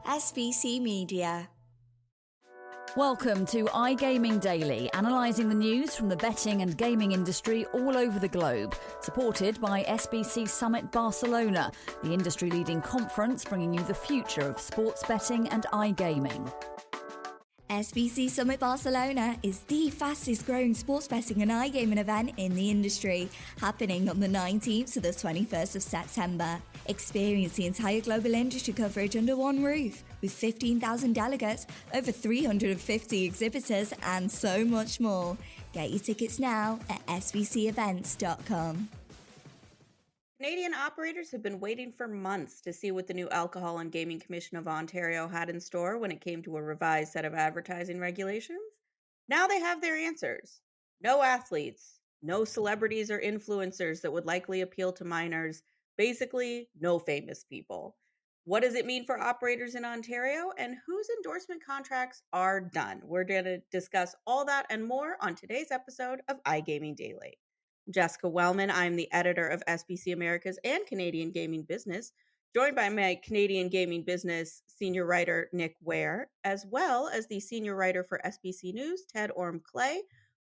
SBC Media. Welcome to iGaming Daily, analysing the news from the betting and gaming industry all over the globe. Supported by SBC Summit Barcelona, the industry-leading conference bringing you the future of sports betting and iGaming. SBC Summit Barcelona is the fastest growing sports betting and iGaming event in the industry, happening on the 19th to the 21st of September. Experience the entire global industry coverage under one roof, with 15,000 delegates, over 350 exhibitors, and so much more. Get your tickets now at sbcevents.com. Canadian operators have been waiting for months to see what the new Alcohol and Gaming Commission of Ontario had in store when it came to a revised set of advertising regulations. Now they have their answers. No athletes, no celebrities or influencers that would likely appeal to minors, basically no famous people. What does it mean for operators in Ontario, and whose endorsement contracts are done? We're going to discuss all that and more on today's episode of iGaming Daily. Jessica Welman. I'm the editor of SBC Americas and Canadian Gaming Business, joined by my Canadian Gaming Business senior writer, Nick Ware, as well as the senior writer for SBC News, Ted Orme-Claye.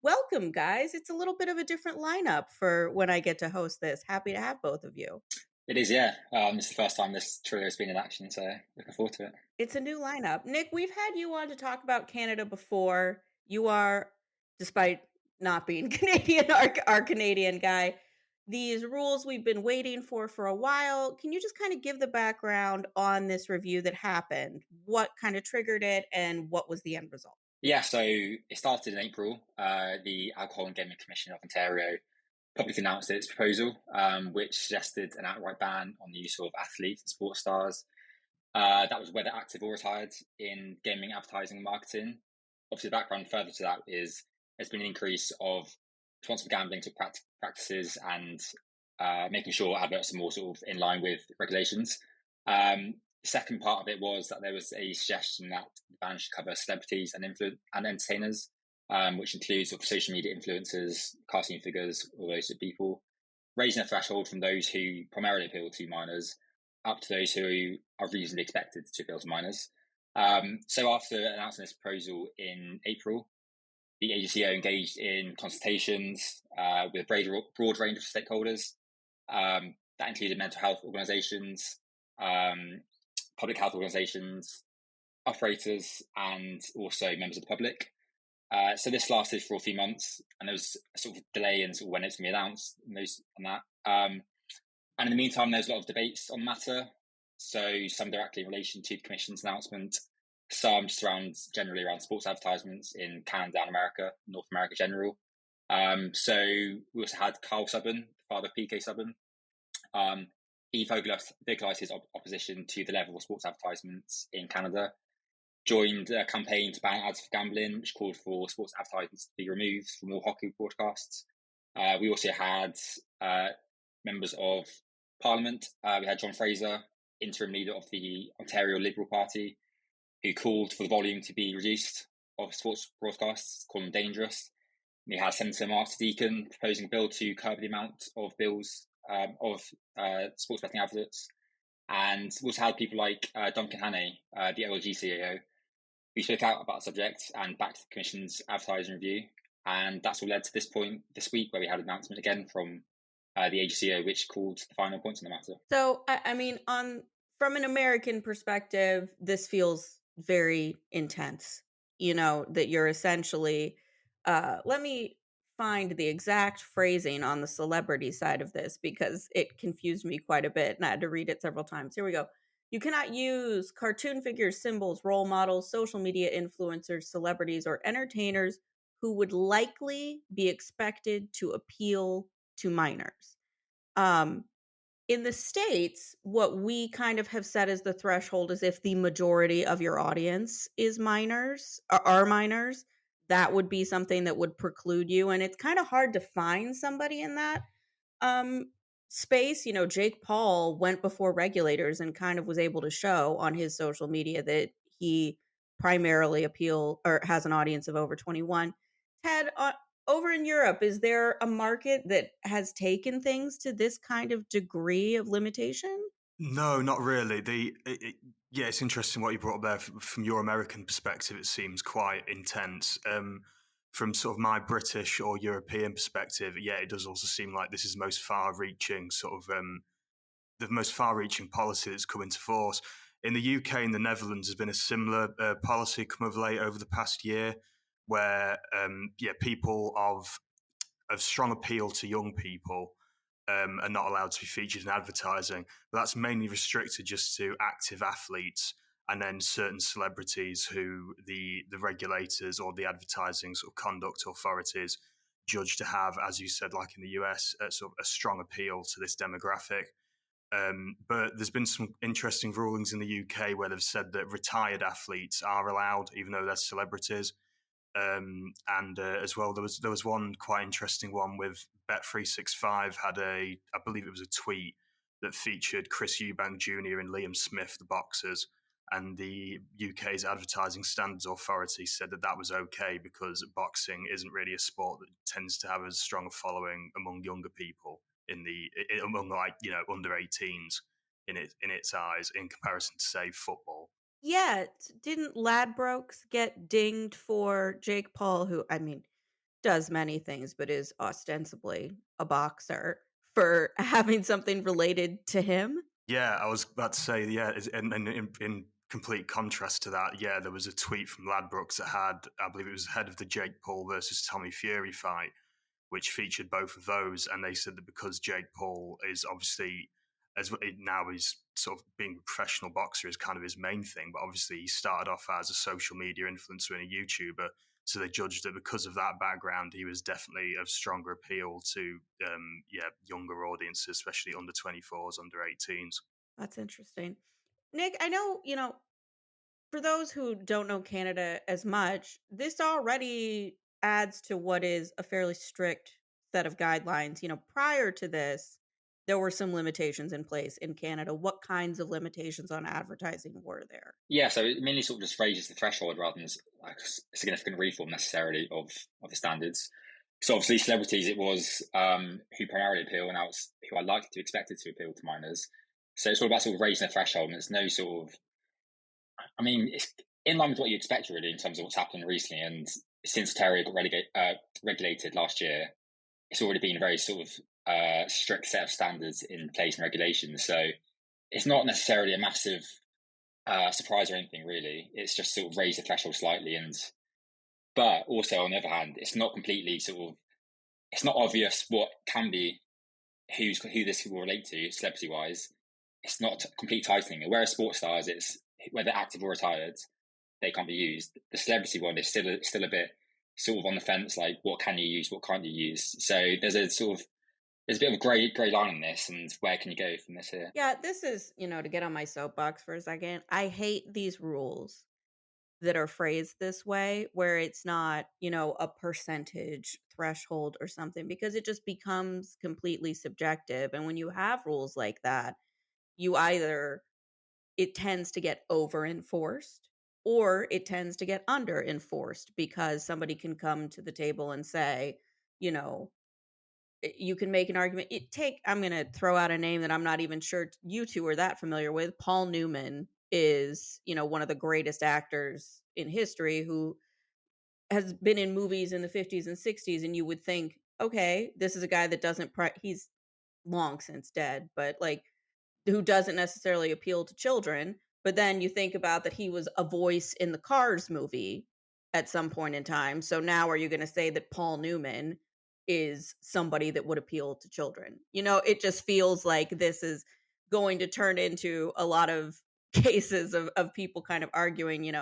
Welcome, guys. It's a little bit of a different lineup for when I get to host this. Happy to have both of you. It is, yeah. It's the first time this trio has been in action, so looking forward to it. It's a new lineup. Nick, we've had you on to talk about Canada before. You are, despite not being Canadian, our Canadian guy. These rules we've been waiting for a while. Can you just kind of give the background on this review that happened? What kind of triggered it and what was the end result? Yeah, so it started in April. The Alcohol and Gaming Commission of Ontario publicly announced its proposal, which suggested an outright ban on the use of athletes and sports stars. That was whether active or retired in gaming, advertising and marketing. Obviously, the background further to that is there's been an increase of responsible gambling to practices and making sure adverts are more sort of in line with regulations. The second part of it was that there was a suggestion that the ban should cover celebrities and entertainers, which includes sort of social media influencers, cartoon figures, all those sort of people, raising a threshold from those who primarily appeal to minors up to those who are reasonably expected to appeal to minors. So after announcing this proposal in April, the AGCO engaged in consultations with a broad range of stakeholders. That included mental health organisations, public health organisations, operators, and also members of the public. So this lasted for a few months, and there was a sort of delay in sort of when it's going to be announced and that. And in the meantime, there's a lot of debates on the matter. So some directly in relation to the Commission's announcement, some just generally around sports advertisements in Canada and America, North America general. So we also had Carl Subban, the father of PK Subban. He vocalised his opposition to the level of sports advertisements in Canada, joined a campaign to ban ads for gambling, which called for sports advertisements to be removed from all hockey broadcasts. We also had members of Parliament. We had John Fraser, interim leader of the Ontario Liberal Party, who called for the volume to be reduced of sports broadcasts, calling them dangerous. We had Senator Martin Deacon proposing a bill to curb the amount of bills of sports betting adverts. And we also had people like Duncan Hannay, the OLG CAO, who spoke out about the subject and backed the Commission's advertising review. And that's all led to this point this week, where we had an announcement again from the AGCO, which called the final points on the matter. So, I mean, from an American perspective, this feels very intense, that you're essentially, let me find the exact phrasing on the celebrity side of this because it confused me quite a bit and I had to read it several times. Here we go. You cannot use cartoon figures, symbols, role models, social media influencers, celebrities, or entertainers who would likely be expected to appeal to minors. In the States, what we kind of have set as the threshold is if the majority of your audience is minors, or are minors, that would be something that would preclude you. And it's kind of hard to find somebody in that space. Jake Paul went before regulators and kind of was able to show on his social media that he primarily has an audience of over 21. Ted, over in Europe, is there a market that has taken things to this kind of degree of limitation? No, not really. Yeah, it's interesting what you brought up there. From your American perspective, it seems quite intense. From sort of my British or European perspective, yeah, it does also seem like this is the most far-reaching policy that's come into force. In the UK and the Netherlands, there's been a similar policy come of late over the past year, where people of strong appeal to young people are not allowed to be featured in advertising. But that's mainly restricted just to active athletes and then certain celebrities who the regulators or the advertising sort of conduct authorities judge to have, as you said, like in the US, sort of a strong appeal to this demographic. But there's been some interesting rulings in the UK where they've said that retired athletes are allowed, even though they're celebrities. And as well, there was one quite interesting one with Bet365 had I believe it was a tweet that featured Chris Eubank Jr. and Liam Smith, the boxers, and the UK's Advertising Standards Authority said that that was okay because boxing isn't really a sport that tends to have as strong a following among younger people among under 18s in its eyes in comparison to say football. Yeah, didn't Ladbrokes get dinged for Jake Paul, who, I mean, does many things, but is ostensibly a boxer, for having something related to him? Yeah, I was about to say, yeah, and in complete contrast to that, yeah, there was a tweet from Ladbrokes that had, I believe it was ahead of the Jake Paul versus Tommy Fury fight, which featured both of those, and they said that because Jake Paul is obviously, now he's sort of being a professional boxer is kind of his main thing, but obviously he started off as a social media influencer and a YouTuber, so they judged that because of that background, he was definitely of stronger appeal to younger audiences, especially under 24s, under 18s. That's interesting. Nick, I know, for those who don't know Canada as much, this already adds to what is a fairly strict set of guidelines. Prior to this, there were some limitations in place in Canada. What kinds of limitations on advertising were there? Yeah, so it mainly sort of just raises the threshold rather than like a significant reform necessarily of the standards. So obviously celebrities, it was who primarily appeal, and now it's who are likely to expected to appeal to minors. So it's all about sort of raising the threshold, and there's no sort of, I mean, it's in line with what you expect really in terms of what's happened recently. And since Ontario got regulated last year, it's already been a very sort of strict set of standards in place and regulations. So it's not necessarily a massive surprise or anything really. It's just sort of raised the threshold slightly, but also on the other hand, it's not completely it's not obvious what can be who this will relate to celebrity wise. It's not complete tightening. Whereas sports stars, it's whether active or retired, they can't be used. The celebrity one is still a bit sort of on the fence, like what can you use, what can't you use. So there's a bit of a grey line in this, and where can you go from this here? Yeah, this is, to get on my soapbox for a second. I hate these rules that are phrased this way, where it's not, a percentage threshold or something, because it just becomes completely subjective. And when you have rules like that, it tends to get over enforced or it tends to get under enforced, because somebody can come to the table and say, you can make an argument. I'm going to throw out a name that I'm not even sure you two are that familiar with. Paul Newman is, one of the greatest actors in history who has been in movies in the 50s and 60s. And you would think, okay, this is a guy that he's long since dead, but like, who doesn't necessarily appeal to children. But then you think about that he was a voice in the Cars movie at some point in time. So now are you going to say that Paul Newman is somebody that would appeal to children? It just feels like this is going to turn into a lot of cases of people kind of arguing,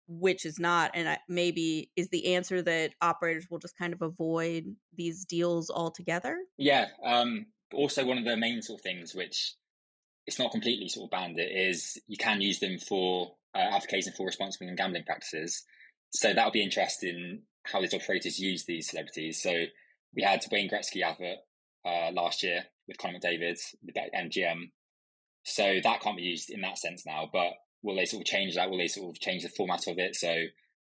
which is not. And maybe is the answer that operators will just kind of avoid these deals altogether? Yeah. Also, one of the main sort of things which it's not completely sort of banned, it is you can use them for advocating for responsible gambling practices. So that'll be interesting how these operators use these celebrities. So we had Wayne Gretzky advert last year with Conor McDavid, the MGM. So that can't be used in that sense now, but will they sort of change that? Will they sort of change the format of it? So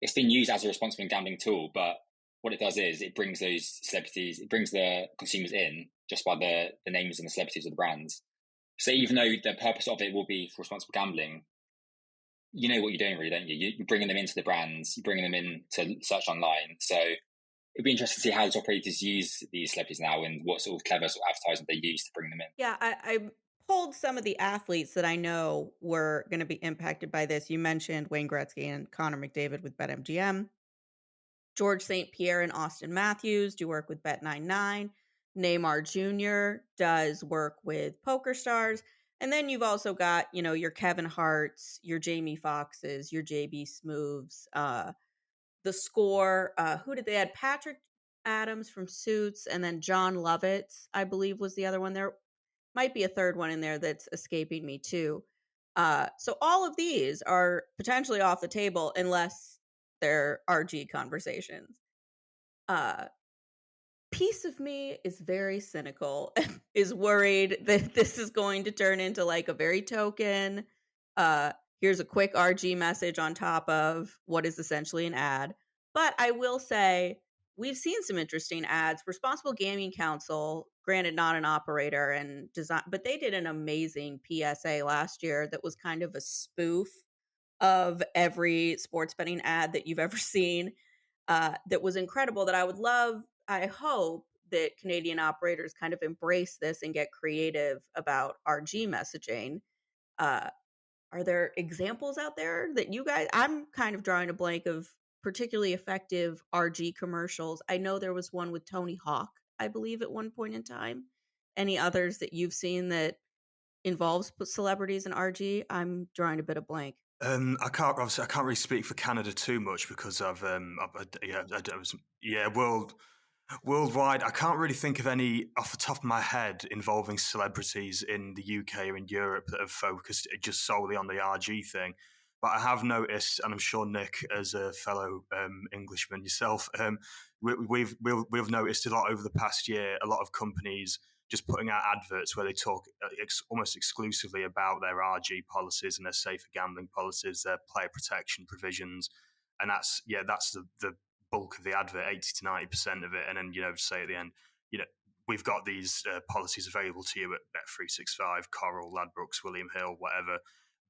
it's been used as a responsible gambling tool, but what it does is it brings those celebrities, it brings the consumers in just by the names and the celebrities of the brands. So even though the purpose of it will be for responsible gambling, you know what you're doing, really, don't you? You're bringing them into the brands, you're bringing them in to search online. So it'd be interesting to see how those operators use these celebrities now and what sort of clever sort of advertising they use to bring them in. Yeah, I pulled some of the athletes that I know were going to be impacted by this. You mentioned Wayne Gretzky and Connor McDavid with BetMGM. George St. Pierre and Austin Matthews do work with Bet99. Neymar Jr. does work with PokerStars. And then you've also got, your Kevin Harts, your Jamie Foxxes, your JB Smooths, the Score. Who did they add? Patrick Adams from Suits, and then John Lovitz, I believe, was the other one. There might be a third one in there that's escaping me too. So all of these are potentially off the table unless they're RG conversations. Piece of me is very cynical, is worried that this is going to turn into like a very token. Here's a quick RG message on top of what is essentially an ad. But I will say, we've seen some interesting ads. Responsible Gaming Council, granted not an operator and design, but they did an amazing PSA last year that was kind of a spoof of every sports betting ad that you've ever seen. That was incredible, that I hope that Canadian operators kind of embrace this and get creative about RG messaging. Are there examples out there that you guys, I'm kind of drawing a blank of particularly effective RG commercials. I know there was one with Tony Hawk, I believe, at one point in time. Any others that you've seen that involves celebrities and RG? I'm drawing a bit of blank. I can't really speak for Canada too much because worldwide. I can't really think of any off the top of my head involving celebrities in the UK or in Europe that have focused just solely on the RG thing. But I have noticed, and I'm sure Nick, as a fellow Englishman yourself, we've noticed a lot over the past year. A lot of companies just putting out adverts where they talk almost exclusively about their RG policies and their safer gambling policies, their player protection provisions, and that's the bulk of the advert, 80 to 90% of it, and then say at the end, we've got these policies available to you at Bet365, Coral, Ladbrokes, William Hill, whatever.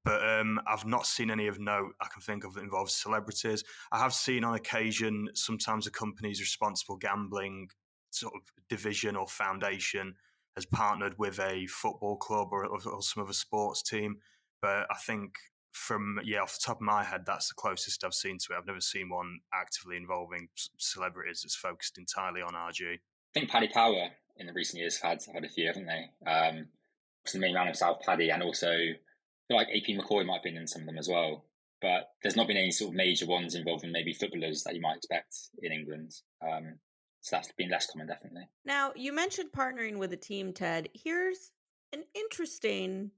But I've not seen any of note I can think of that involves celebrities. I have seen on occasion sometimes a company's responsible gambling sort of division or foundation has partnered with a football club or some other sports team. But I think off the top of my head, that's the closest I've seen to it. I've never seen one actively involving celebrities that's focused entirely on RG. I think Paddy Power in the recent years have had a few, haven't they? The main man himself, Paddy, and also I feel like AP McCoy might have been in some of them as well. But there's not been any sort of major ones involving maybe footballers that you might expect in England. So that's been less common, definitely. Now, you mentioned partnering with a team, Ted. Here's an interesting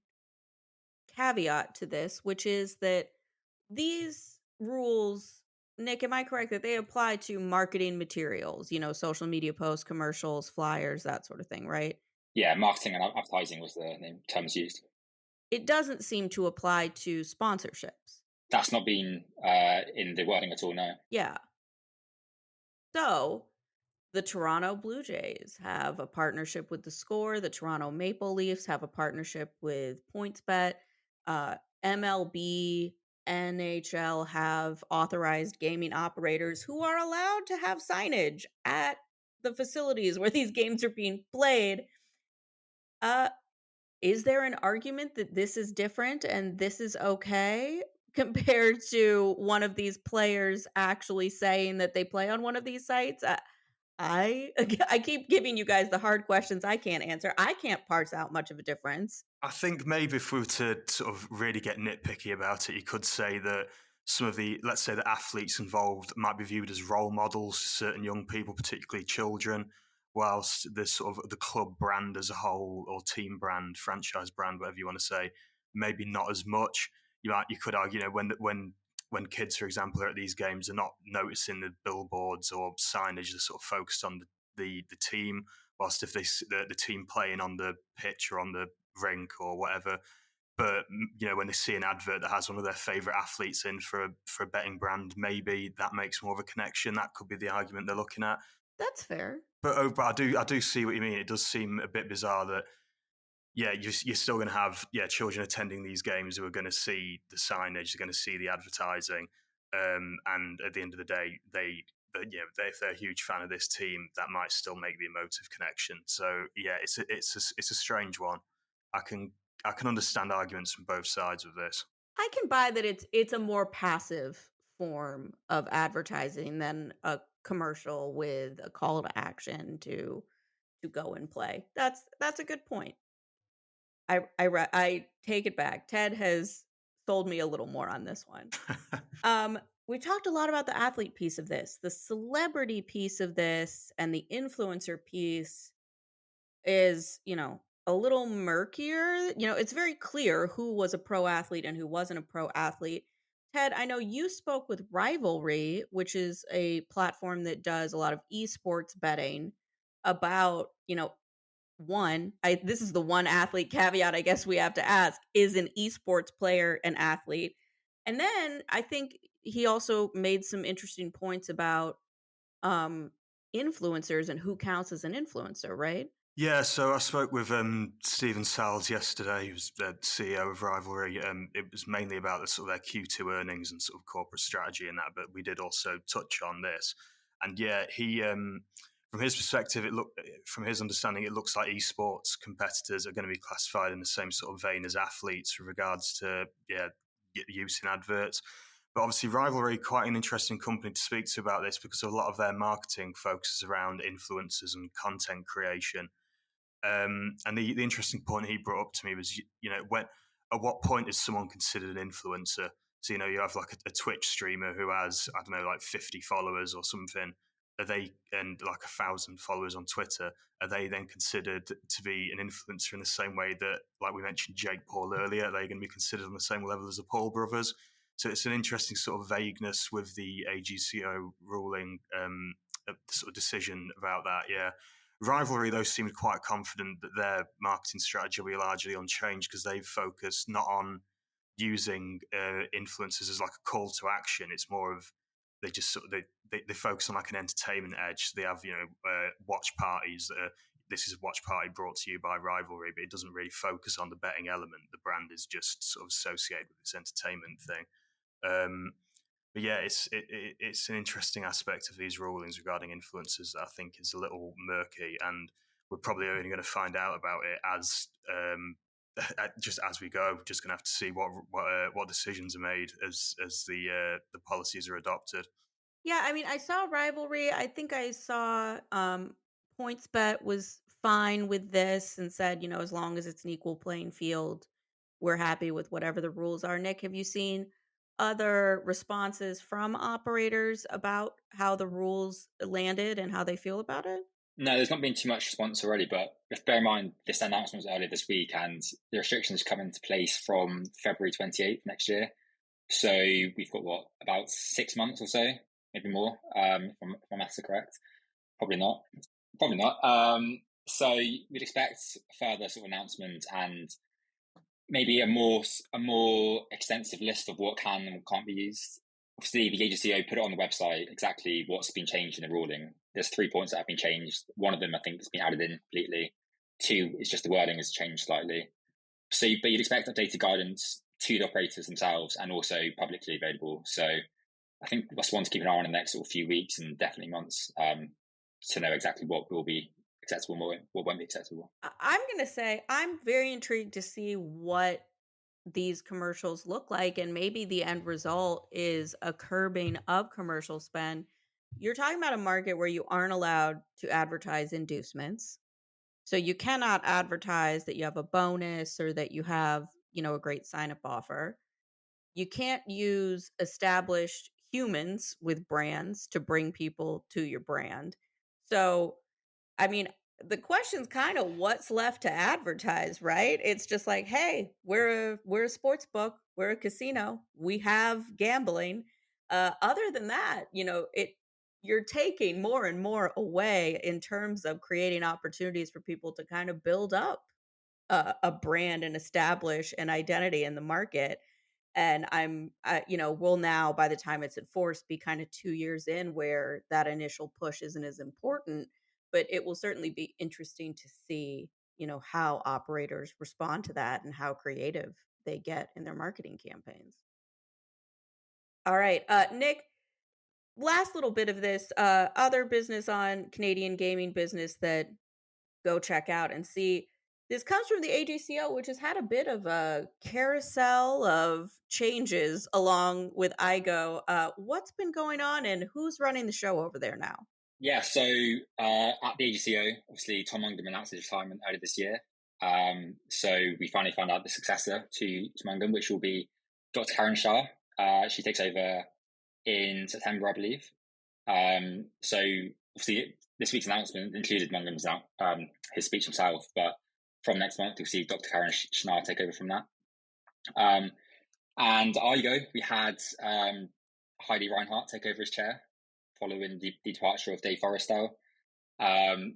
caveat to this, which is that these rules, Nick, am I correct that they apply to marketing materials, social media posts, commercials, flyers, that sort of thing, right? Yeah, marketing and advertising was the terms used. It doesn't seem to apply to sponsorships. That's not been in the wording at all, no. Yeah. So the Toronto Blue Jays have a partnership with The Score. The Toronto Maple Leafs have a partnership with PointsBet. MLB, NHL have authorized gaming operators who are allowed to have signage at the facilities where these games are being played. Is there an argument that this is different and this is okay compared to one of these players actually saying that they play on one of these sites? I keep giving you guys the hard questions I can't answer. I can't parse out much of a difference. I think maybe if we were to sort of really get nitpicky about it, you could say that some of the, let's say, the athletes involved might be viewed as role models to certain young people, particularly children, whilst the sort of the club brand as a whole, or team brand, franchise brand, whatever you want to say, maybe not as much. You could argue, when kids, for example, are at these games, are not noticing the billboards or signage, they're sort of focused on the team, whilst if the team playing on the pitch or on the rink or whatever, but when they see an advert that has one of their favorite athletes in for a betting brand, maybe that makes more of a connection. That could be the argument they're looking at. That's fair. But I do see what you mean. It does seem a bit bizarre that yeah, you're still going to have children attending these games who are going to see the signage, they're going to see the advertising, and at the end of the day, if they're a huge fan of this team, that might still make the emotive connection. So yeah, it's a strange one. I can understand arguments from both sides of this. I can buy that it's a more passive form of advertising than a commercial with a call to action to go and play. That's a good point. I take it back. Ted has sold me a little more on this one. We talked a lot about the athlete piece of this. The celebrity piece of this and the influencer piece is, a little murkier. It's very clear who was a pro athlete and who wasn't a pro athlete. Ted, I know you spoke with Rivalry, which is a platform that does a lot of esports betting about, this is the one athlete caveat I guess we have to ask, is an esports player an athlete? And then I think he also made some interesting points about influencers and who counts as an influencer, right? Yeah, so I spoke with Stephen Salles yesterday, who's the CEO of Rivalry. It was mainly about the sort of their Q2 earnings and sort of corporate strategy and that, but we did also touch on this. And yeah, he, from his perspective, from his understanding, it looks like esports competitors are going to be classified in the same sort of vein as athletes with regards to use in adverts. But obviously, Rivalry quite an interesting company to speak to about this because a lot of their marketing focuses around influencers and content creation. And the interesting point he brought up to me was, at what point is someone considered an influencer? So, you have like a Twitch streamer who has, I don't know, like 50 followers or something. And like 1,000 followers on Twitter, are they then considered to be an influencer in the same way that, like we mentioned Jake Paul earlier, are they going to be considered on the same level as the Paul brothers? So it's an interesting sort of vagueness with the AGCO ruling, sort of decision about that. Yeah. Rivalry, though, seemed quite confident that their marketing strategy will be largely unchanged because they've focused not on using influencers as like a call to action. It's more of they just sort of they focus on like an entertainment edge. They have watch parties that are, this is a watch party brought to you by Rivalry, but it doesn't really focus on the betting element. The brand is just sort of associated with this entertainment thing. But yeah, it's an interesting aspect of these rulings regarding influencers that I think is a little murky, and we're probably only going to find out about it as just as we go. We're just going to have to see what decisions are made as the policies are adopted. Yeah, I mean, I saw Rivalry. I think I saw PointsBet was fine with this and said, as long as it's an equal playing field, we're happy with whatever the rules are. Nick, have you seen other responses from operators about how the rules landed and how they feel about it? No, there's not been too much response already, but bear in mind this announcement was earlier this week and the restrictions come into place from February 28th next year. So we've got about 6 months or so, maybe more, if my maths are correct. Probably not. So we'd expect further sort of announcement and maybe a more extensive list of what can and can't be used. Obviously, the AGCO put it on the website exactly what's been changed in the ruling. There's 3 points that have been changed. One of them, I think, has been added in completely. 2 is just the wording has changed slightly. So, but you'd expect updated guidance to the operators themselves and also publicly available. So I think that's one to keep an eye on in the next sort of few weeks and definitely months to know exactly what will be acceptable and what won't be acceptable. I'm going to say I'm very intrigued to see what these commercials look like, and maybe the end result is a curbing of commercial spend. You're talking about a market where you aren't allowed to advertise inducements. So you cannot advertise that you have a bonus or that you have, a great sign up offer. You can't use established humans with brands to bring people to your brand. So, I mean, the question's kind of what's left to advertise, right? It's just like, hey, we're a sports book, we're a casino, we have gambling. Other than that, you're taking more and more away in terms of creating opportunities for people to kind of build up a brand and establish an identity in the market. And we'll now, by the time it's enforced, be kind of 2 years in where that initial push isn't as important. But it will certainly be interesting to see how operators respond to that and how creative they get in their marketing campaigns. All right, Nick, last little bit of this other business on Canadian gaming business that go check out and see. This comes from the AGCO, which has had a bit of a carousel of changes along with IGO. What's been going on and who's running the show over there now? Yeah, so at the AGCO, obviously Tom Mungum announced his retirement earlier this year. So we finally found out the successor to Mungum, which will be Dr. Karen Shah. She takes over in September, I believe. So obviously this week's announcement included Mungum's his speech himself, but from next month you'll see Dr. Karen Shah take over from that. And IGO, we had Heidi Reinhardt take over as chair following the departure of Dave Forrestal.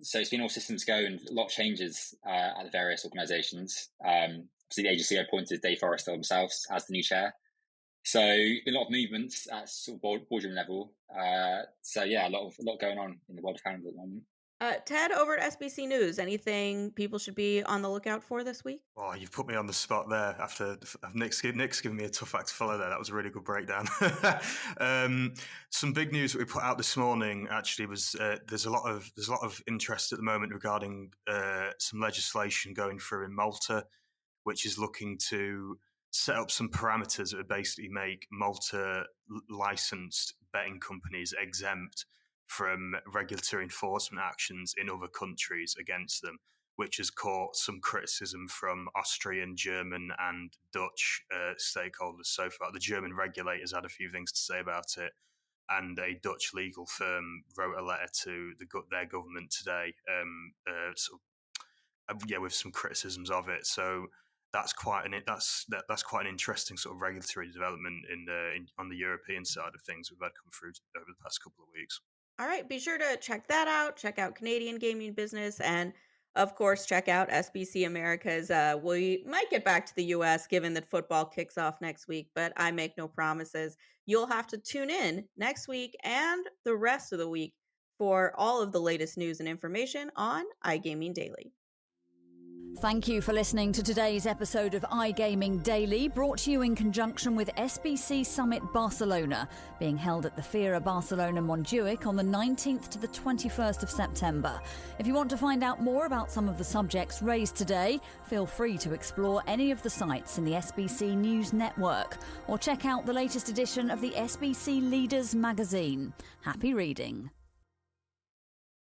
So it's been all systems go and a lot of changes at the various organisations. Obviously the AGCO appointed Dave Forrestal himself as the new chair. So a lot of movements at sort of boardroom level. So yeah, a lot going on in the world of Canada at the moment. Ted, over at SBC News, anything people should be on the lookout for this week? Oh, you've put me on the spot there. After Nick's given me a tough act to follow there. That was a really good breakdown. Some big news that we put out this morning actually was there's a lot of interest at the moment regarding some legislation going through in Malta, which is looking to set up some parameters that would basically make Malta licensed betting companies exempt from regulatory enforcement actions in other countries against them, which has caught some criticism from Austrian, German and Dutch stakeholders so far. The German regulators had a few things to say about it, and a Dutch legal firm wrote a letter to their government today with some criticisms of it. So that's quite an interesting sort of regulatory development on the European side of things we've had come through over the past couple of weeks. All right, be sure to check that out. Check out Canadian gaming business, and of course, check out SBC Americas. We might get back to the U.S. given that football kicks off next week, but I make no promises. You'll have to tune in next week and the rest of the week for all of the latest news and information on iGaming Daily. Thank you for listening to today's episode of iGaming Daily, brought to you in conjunction with SBC Summit Barcelona, being held at the Fira Barcelona Montjuic on the 19th to the 21st of September. If you want to find out more about some of the subjects raised today, feel free to explore any of the sites in the SBC News Network or check out the latest edition of the SBC Leaders magazine. Happy reading.